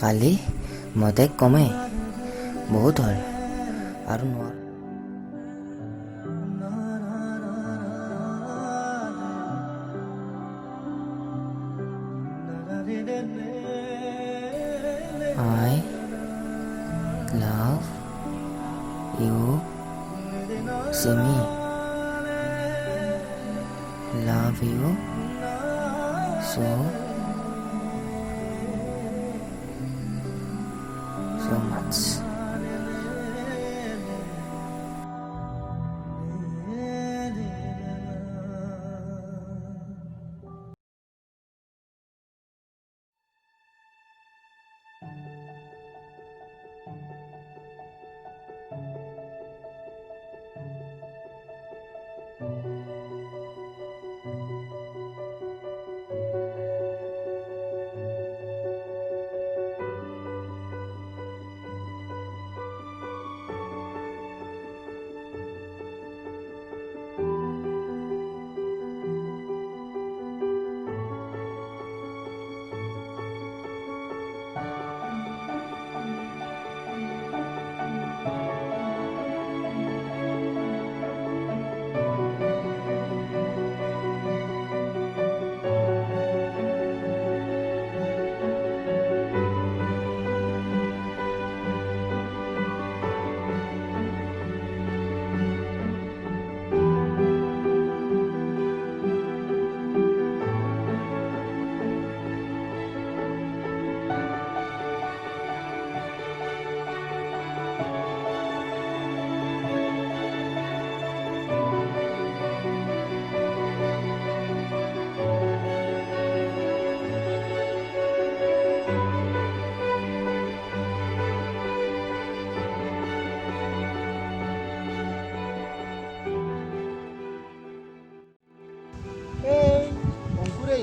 কালি মতে কমে বহুত হ'ল আৰু নোৱাৰ I love you, Simi. Love you so much.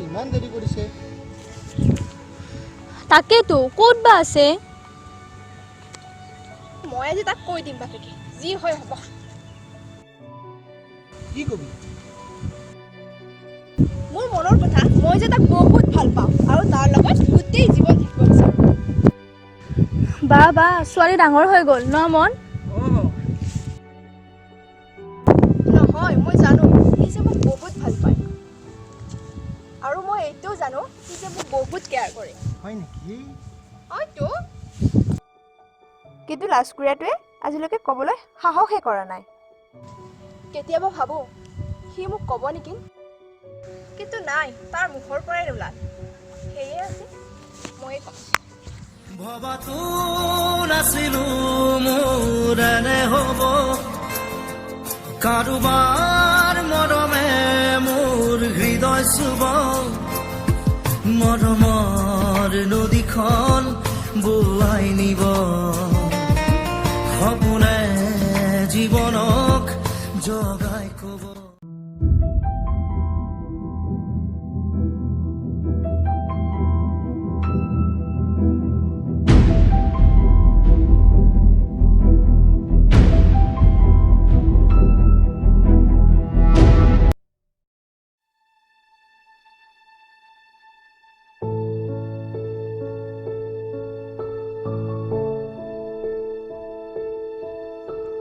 ইমান দেৰি কৰিছে তাকেতো ক'ত বা আছে মই আজি তাক কৈ দিম বাপেকে যি হয় হ'ব কি কবি মোৰ মনৰ কথা মই যে তাক বহুত ভাল পাওঁ আৰু তাৰ লগত গোটেই জীৱন থাকিব বিচাৰোঁ বা ছোৱালী ডাঙৰ হৈ গ'ল ন মন নহয় মই জানো সি যে মোক বহুত ভাল পায় আৰু মই এইটোও জানো সি যে মোক বহুত কেয়াৰ কৰে হয় নেকি হয়তো কিন্তু লাজকুৰীয়াটোৱে আজিলৈকে ক'বলৈ সাহসে কৰা নাই কেতিয়াবা ভাবোঁ সি মোক ক'ব নেকি কিন্তু নাই তাৰ মুখৰ পৰাই নোলাল সেয়ে আছে মই ক'ম ভবাতো নাছিলো মোৰ এনে হ'ব কাৰোবাৰ মৰমে মোৰ হৃদয় চুব মৰমৰ নদীখন বোৱাই নিব সপোনে জীৱনক জগাই ক'ব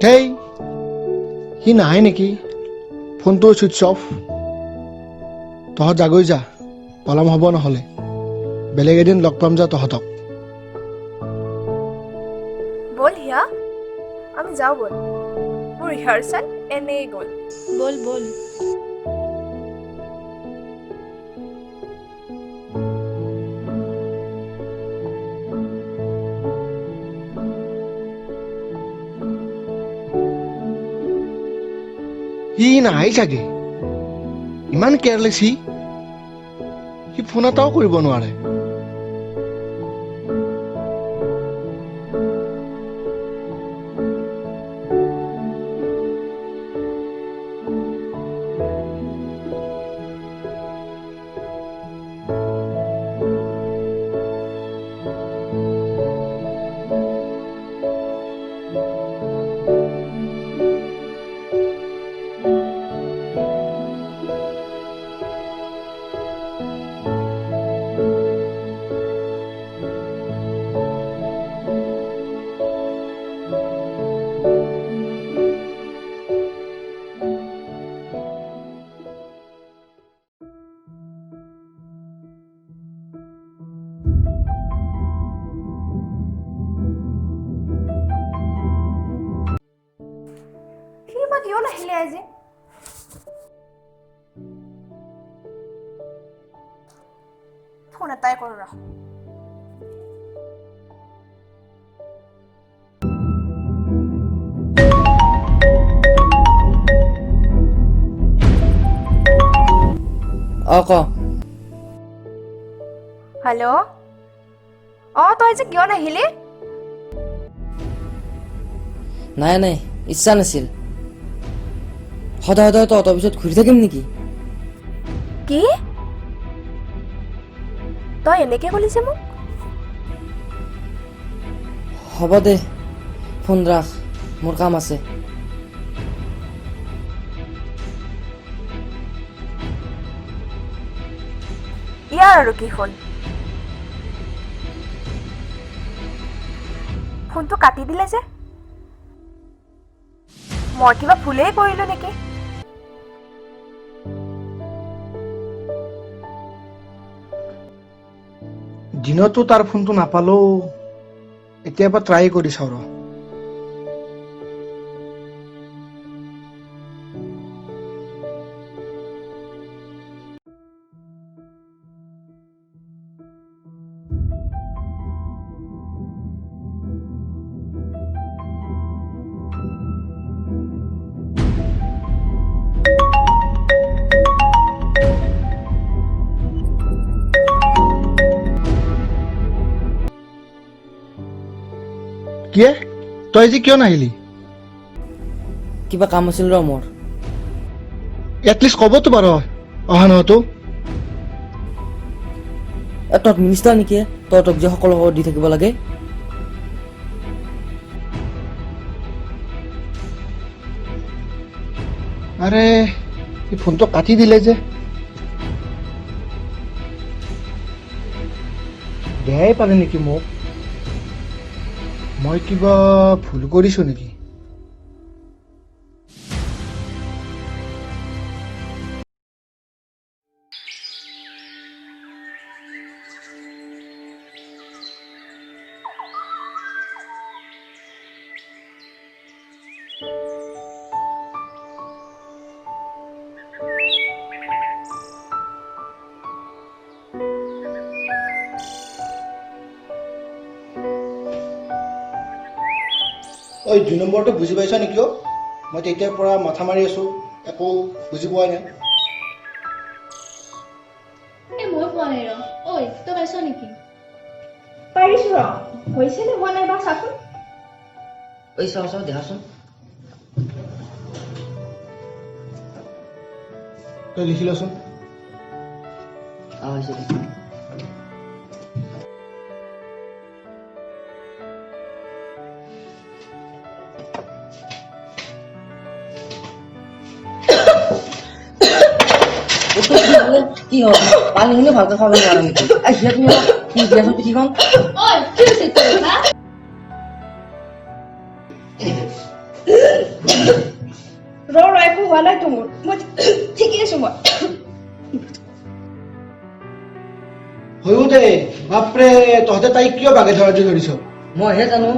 হেই সি নাহে নেকি ফোনটো ছুইচ অফ তহঁত জাগৈ যা পলম হ'ব নহ'লে বেলেগ এদিন লগ পাম যা তহঁতক বল হিয়া আমি যাওঁ বল মোৰ ৰিহাৰ্চেল এনেই গ'ল বল বল সি নাহে চাগে ইমান কেয়াৰলেছ সি ফোন এটাও কৰিব নোৱাৰে সি বা কিয় নাহিলে আজি? ফোন এটাই কৰোঁ ৰহ। ক হেল্ল', তই আজি কিয় নাহিলি? নাই নাই, ইচ্ছা নাছিল। সদায় সদায় তহঁতৰ পিছত ঘূৰি থাকিম নেকি? কি? তই এনেকে ক'লি যে মোক? হ'ব দে, ফোন ৰাখ, মোৰ কাম আছে। ইয়াৰ আৰু কি হ'ল? ফোনটো কাটি দিলে যে? মই কিবা ভুলেই কৰিলো নেকি? দিনতো তাৰ ফোনটো নাপালোঁ, এতিয়া এবাৰ ট্ৰাই কৰি চাওঁ ৰ। কিয়ে? তই আজি কিয় নাহিলি? কিবা কাম আছিল ৰ মোৰ। এটলিষ্ট ক'বতো পাৰ অহা নহতো। তহঁত মিনিষ্টাৰ নেকি? তহঁতক যে সকলো খবৰ দি থাকিব লাগে। আৰে এই ফোনটো কাটি দিলে যে। বেয়াই পালে নেকি মোক? মই কিবা ভুল কৰিছো নেকি? ঐ 2 নম্বৰটো বুজি পাইছা নেকি? মই তেতিয়াৰ পৰা মাথা মাৰি আছো, একো বুজি পোৱা নাই। মই পোৱা নাই ৰ। ঐ তই পাইছ নেকি? পাৰিছো ৰ। হৈছে নে হোৱা নাই বা চাচোন। চাওঁ দেখাচোন। তই লিখি লচোন। হৈছে দে। কি হ'ল? পানী খিনি ভালকে খাব নোৱাৰা নেকি? আহিয়া তুমি কি দিয়াচোন পিঠিখন। ঐ কি হৈছে তোৰ হা? ৰ একো হোৱা নাই মোৰ। মই ঠিকেই আছো মই। হয়ো দে, বাপৰে তহঁতে তাইক কিয় বাগে ধৰাদি ধৰিছ? মইহে জানো।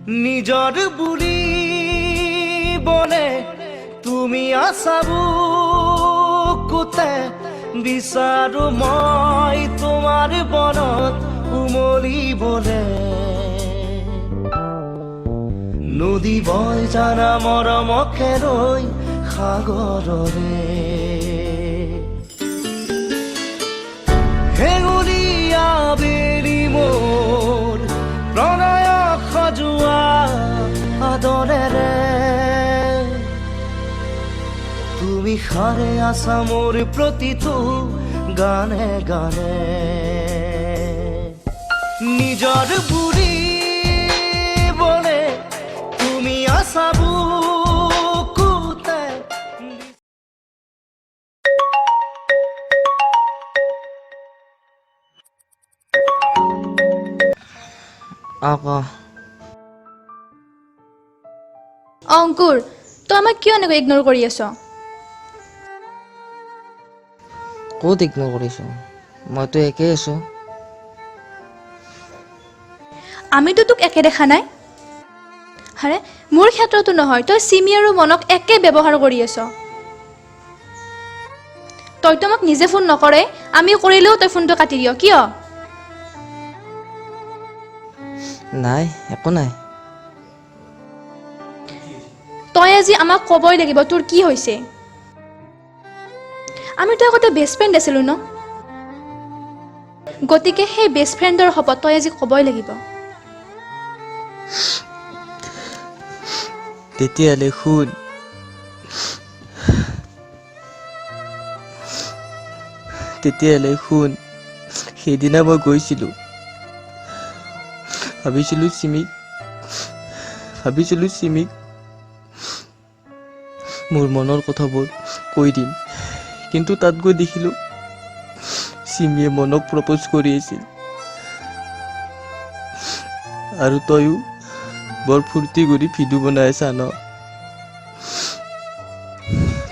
নিজৰ বুলি বনে তুমি আছা বুকুতে, বিচাৰো মই তোমাৰ বনত উমলিবলে। নদী বয় জানা মৰমকে ৰৈ সাগৰৰে, হেঙুলীয়া বেলি মোৰ প্ৰণয় সজোৱা আদৰেৰে। তুমি সাৰে আছা মোৰ প্ৰতিটো গানে গানে নিজৰ বুঢ়ী বলে তুমি আছা বুকুতে অংকুৰ তই আমাক কিয় এনেকৈ ইগন'ৰ কৰি আছ ক'ত ইগন'ৰ কৰিছোঁ মইতো একেই আছোঁ আমিতো তোক একে দেখা নাই আৰে মোৰ ক্ষেত্ৰতো নহয় তই চিমি আৰু মনক একে ব্যৱহাৰ কৰি আছ তইতো আমাক নিজে ফোন নকৰে আমি কৰিলেও তই ফোনটো কাটি দিয় কিয় নাই একো নাই তই আজি আমাক ক'বই লাগিব তোৰ কি হৈছে আমিতো আগতে বেষ্ট ফ্ৰেণ্ড আছিলোঁ ন গতিকে সেই বেষ্ট ফ্ৰেণ্ডৰ শপত তই আজি ক'বই লাগিব তেতিয়াহ'লে শুন সেইদিনা মই গৈছিলোঁ ভাবিছিলোঁ চিমিক মোৰ মনৰ কথাবোৰ কৈ দিম কিন্তু তাত গৈ দেখিলোঁ চিমিয়ে মনক প্ৰপ'জ কৰি আছিল আৰু তইও বৰ ফূৰ্তি কৰি ভিডিঅ' বনাই আছা ন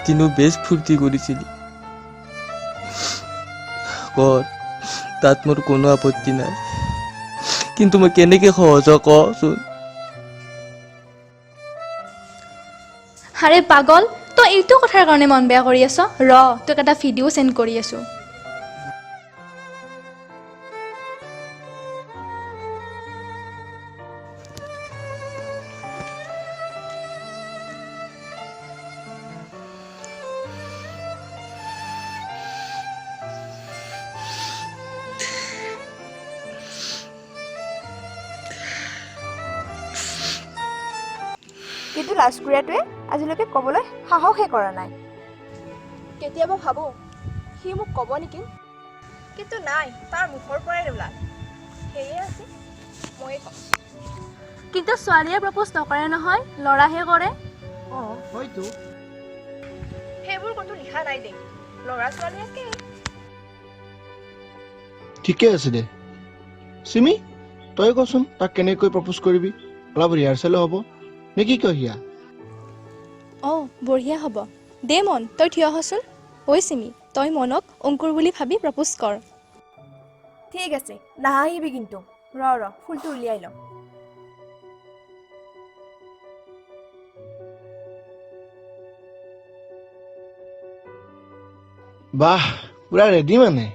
তিনো বেষ্ট ফূৰ্তি কৰিছিলি কৰ তাত মোৰ কোনো আপত্তি নাই কিন্তু মই কেনেকৈ সহজ কচোন আৰে পাগল তই এইটো কথাৰ কাৰণে মন বেয়া কৰি আছ তোক এটা ভিডিঅ' চেণ্ড কৰি আছোঁ কিন্তু লাজকুৰীয়াটোৱে আজিলৈকে ক'বলৈ সাহসে কৰা নাই কেতিয়াবা ভাবোঁ সি মোক ক'ব নেকি কিন্তু নাই তাৰ মুখৰ পৰাই ওলাল সেয়ে আছে ময়ে ক'ম কিন্তু ছোৱালীয়ে প্ৰপ'জ নকৰে নহয় ল'ৰাহে কৰে হয়তো সেইবোৰ ক'তো লিখা নাই দেই ল'ৰা ছোৱালী একেই ঠিকে আছে দে চিমি তই কচোন তাক কেনেকৈ প্ৰপ'জ কৰিবি অলপ ৰিহাৰ্চেলো হ'ব নে কি কয় হিয়া বঢ়িয়া হ'ব দে মন তই থিয় হচোন ঐ চিমি তই মনক অংকুৰ বুলি ভাবি প্ৰপ'জ কৰ ঠিক আছে নাহাঁহিবি কিন্তু ৰ ফুলটো উলিয়াই লওঁ বাহ পুৰা ৰেডি মানে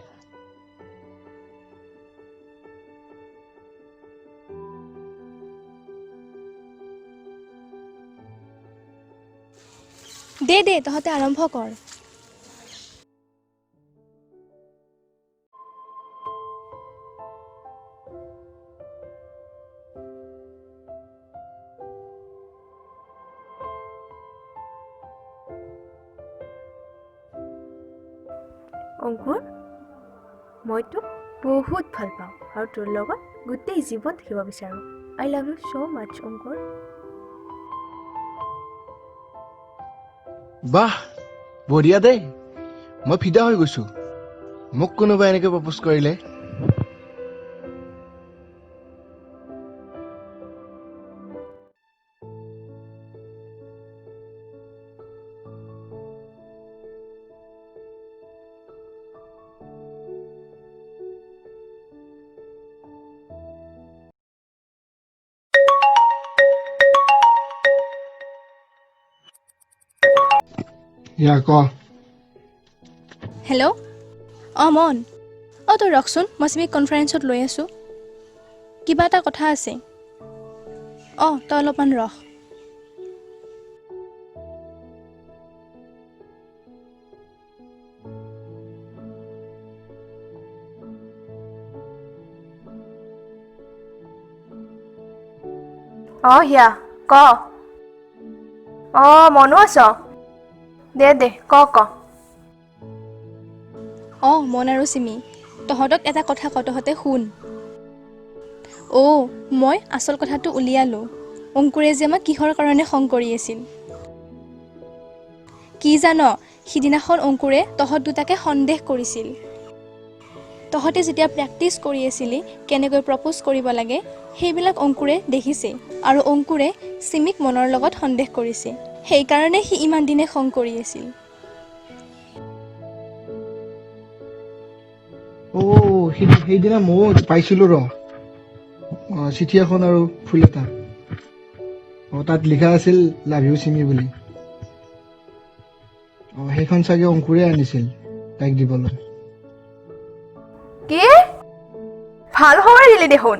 দে তহঁতে আৰম্ভ কৰ অংকুৰ মই তোক বহুত ভাল পাওঁ আৰু তোৰ লগত গোটেই জীৱন থাকিব বিচাৰোঁ আই লাভ ইউ ছ' মাছ অংকুৰ বাহ বঢ়িয়া দেই মই ফিদা হৈ গৈছো মোক কোনোবাই এনেকৈ প্ৰপ'জ কৰিলে ইয়া ক হেল্ল' মন তই ৰখচোন মই চিমিক কনফাৰেন্সত লৈ আছোঁ কিবা এটা কথা আছে তই অলপমান ৰখ হিয়া ক মনো আছ দে ক অঁ মন আৰু চিমি, তহঁতক এটা কথা কওঁ, তহঁতে শুন। মই আচল কথাটো উলিয়ালোঁ। অংকুৰে যে আমাক কিহৰ কাৰণে খং কৰি আছিল। কি জান, সিদিনাখন অংকুৰে তহঁত দুটাকে সন্দেহ কৰিছিল। তহঁতে যেতিয়া প্ৰেক্টিছ কৰি আছিলি কেনেকৈ প্ৰপ'জ কৰিব লাগে, সেইবিলাক অংকুৰে দেখিছে আৰু অংকুৰে চিমিক মনৰ লগত সন্দেহ কৰিছে। সেইকাৰণে সি ইমান দিনে খং কৰি আছিল। সেইদিনা ময়ো পাইছিলোঁ চিঠি এখন আৰু ফুল এটা। তাত লিখা আছিল লাভ ইউ চিমি বুলি। সেইখন চাগে অংকুৰে আনিছিল তাইক দিবলৈ। কি ভাল খবৰ দিলি দেখোন।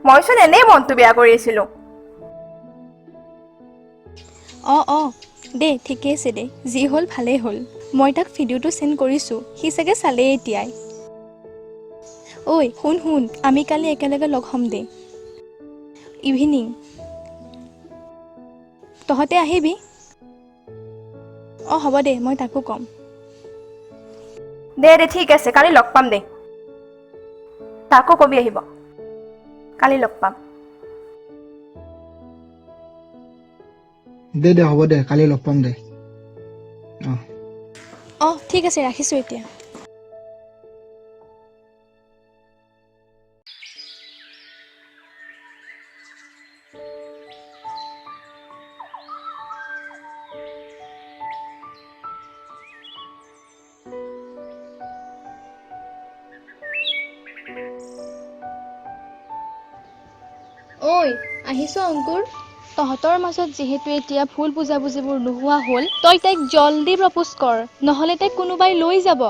মইচোন এনেই মনটো বেয়া কৰি আছিলোঁ। অঁ দে ঠিকে আছে দে, যি হ'ল ভালেই হ'ল। মই তাক ভিডিঅ'টো চেণ্ড কৰিছোঁ, সি চাগে চালেই এতিয়াই। ঐ শুন, আমি কালি একেলগে লগ হ'ম দে, ইভিনিং। তহঁতে আহিবি। হ'ব দে, মই তাকো ক'ম। দে ঠিক আছে, কালি লগ পাম দে। তাকো কবি আহিব, কালি লগ পাম। দে হ'ব দে, কালি লগ পাম দে। ঠিক আছে, ৰাখিছোঁ এতিয়া। আহিছ অংকুৰ? তহঁতৰ মাজত যিহেতু এতিয়া ভুল বুজাবুজিবোৰ নোহোৱা হ'ল, তই তাইক জল্দি প্ৰপ'জ কৰ, নহ'লে তাইক কোনোবাই লৈ যাব।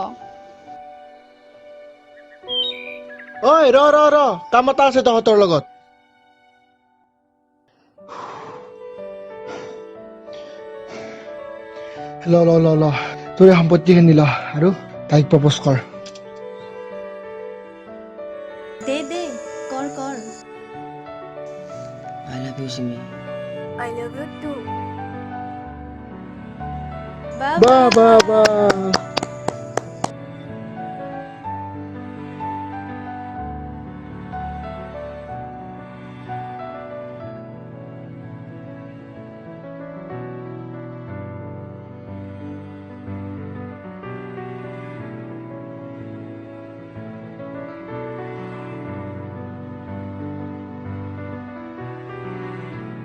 ৰ কাম এটা আছে তহঁতৰ লগত। ল তোৰ সম্পত্তিখিনি ল আৰু তাইক প্ৰপ'জ কৰ। দে কৰ। I love you Simi. I love you too. বাহ